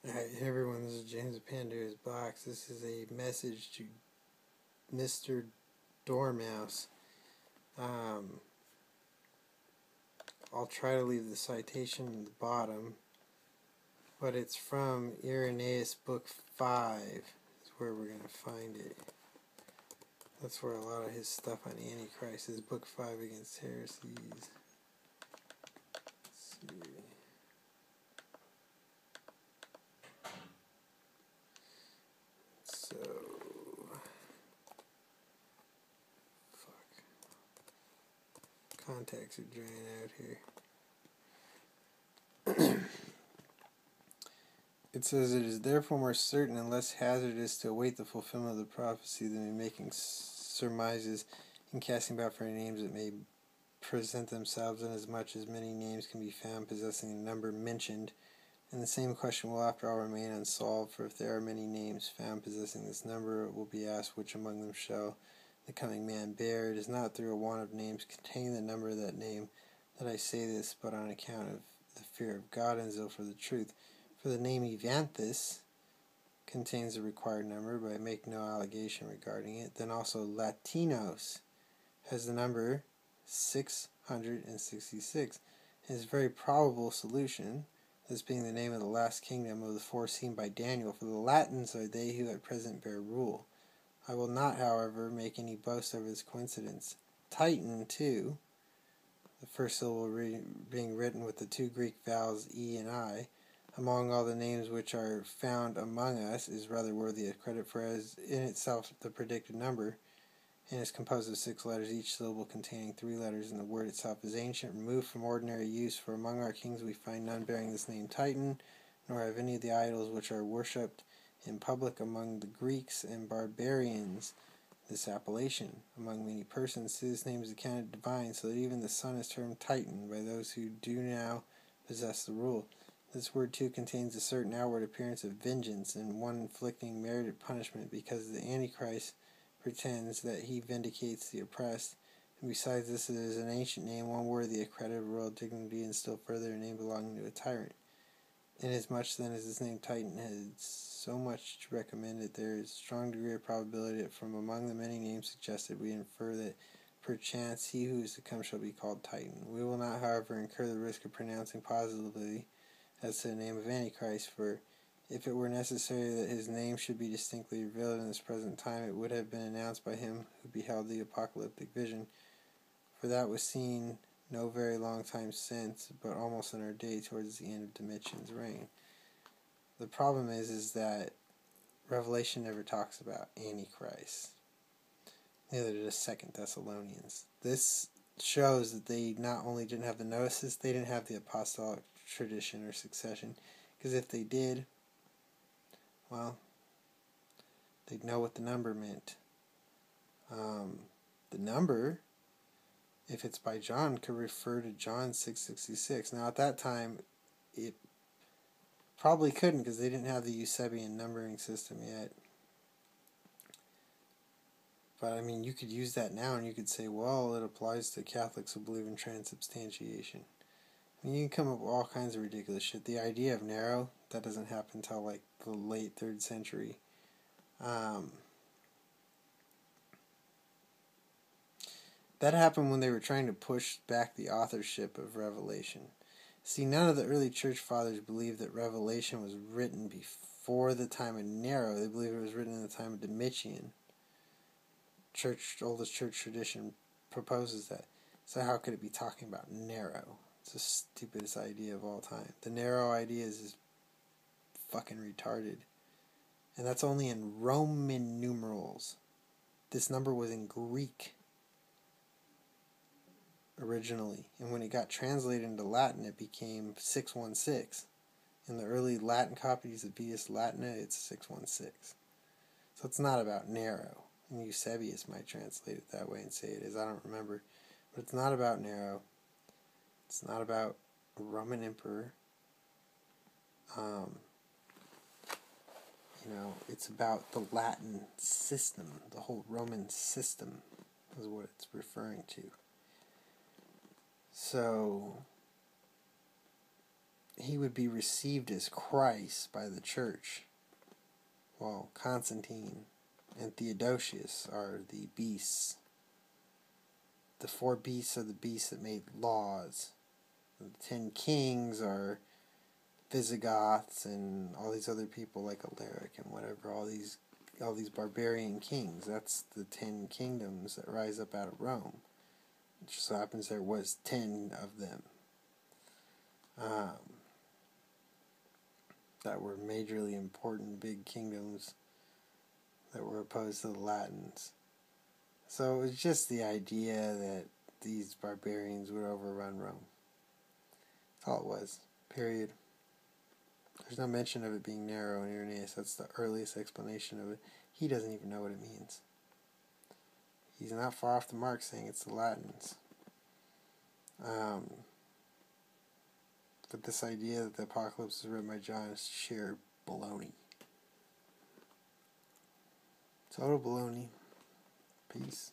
Alright, hey everyone, this is James of Pandora's Box. This is a message to Mr. Dormouse. I'll try to leave the citation at the bottom, but it's from Irenaeus book 5 is where we're going to find it. That's where a lot of his stuff on Antichrist is, book 5 Against Heresies. Let's see. So, contacts are drying out here. It says, "It is therefore more certain and less hazardous to await the fulfillment of the prophecy than in making surmises and casting about for names that may present themselves, inasmuch as many names can be found possessing the number mentioned. And the same question will after all remain unsolved, for if there are many names found possessing this number, it will be asked which among them shall the coming man bear. It is not through a want of names containing the number of that name that I say this, but on account of the fear of God and zeal for the truth. For the name Evanthus contains the required number, but I make no allegation regarding it. Then also Latinos has the number 666. It is a very probable solution, this being the name of the last kingdom of the foreseen by Daniel, for the Latins are they who at present bear rule. I will not, however, make any boast over this coincidence. Titan, too, the first syllable being written with the two Greek vowels E and I, among all the names which are found among us, is rather worthy of credit, for as in itself the predicted number, and is composed of 6 letters, each syllable containing 3 letters, and the word itself is ancient, removed from ordinary use, for among our kings we find none bearing this name Titan, nor have any of the idols which are worshipped in public among the Greeks and barbarians this appellation. Among many persons this name is accounted divine, so that even the sun is termed Titan by those who do now possess the rule. This word too contains a certain outward appearance of vengeance, and one inflicting merited punishment, because the Antichrist pretends that he vindicates the oppressed, and besides this it is an ancient name, one worthy of credit, of royal dignity, and still further a name belonging to a tyrant. Inasmuch then as this name Titan has so much to recommend it, there is a strong degree of probability that from among the many names suggested we infer that perchance he who is to come shall be called Titan. We will not, however, incur the risk of pronouncing positively as to the name of Antichrist, for if it were necessary that his name should be distinctly revealed in this present time, it would have been announced by him who beheld the apocalyptic vision, for that was seen no very long time since, but almost in our day, towards the end of Domitian's reign." The problem is that Revelation never talks about Antichrist. Neither did 2 Thessalonians. This shows that they not only didn't have the Gnosis, they didn't have the apostolic tradition or succession, because if they did, well, they'd know what the number meant. The number, if it's by John, could refer to John 666. Now, at that time, it probably couldn't, because they didn't have the Eusebian numbering system yet. But, I mean, you could use that now, and you could say, well, it applies to Catholics who believe in transubstantiation. I mean, you can come up with all kinds of ridiculous shit. The idea of narrow, that doesn't happen until, like, the late 3rd century. That happened when they were trying to push back the authorship of Revelation. See, none of the early church fathers believed that Revelation was written before the time of Nero. They believed it was written in the time of Domitian. Oldest church tradition proposes that. So how could it be talking about Nero? It's the stupidest idea of all time. The Nero idea is just fucking retarded. And that's only in Roman numerals. This number was in Greek originally, and when it got translated into Latin, it became 616. In the early Latin copies of Vius Latina, it's 616. So it's not about Nero. And Eusebius might translate it that way and say it is. I don't remember. But it's not about Nero. It's not about a Roman emperor. It's about the Latin system. The whole Roman system is what it's referring to. So, he would be received as Christ by the church. Well, Constantine and Theodosius are the beasts. The 4 beasts are the beasts that made laws. The 10 kings are Visigoths and all these other people like Alaric and whatever, all these barbarian kings. That's the 10 kingdoms that rise up out of Rome. It just so happens there was 10 of them that were majorly important big kingdoms that were opposed to the Latins. So it was just the idea that these barbarians would overrun Rome. That's all it was. Period. There's no mention of it being narrow in Irenaeus. That's the earliest explanation of it. He doesn't even know what it means. He's not far off the mark saying it's the Latins. But this idea that the apocalypse is written by John is sheer baloney. Total baloney. Peace.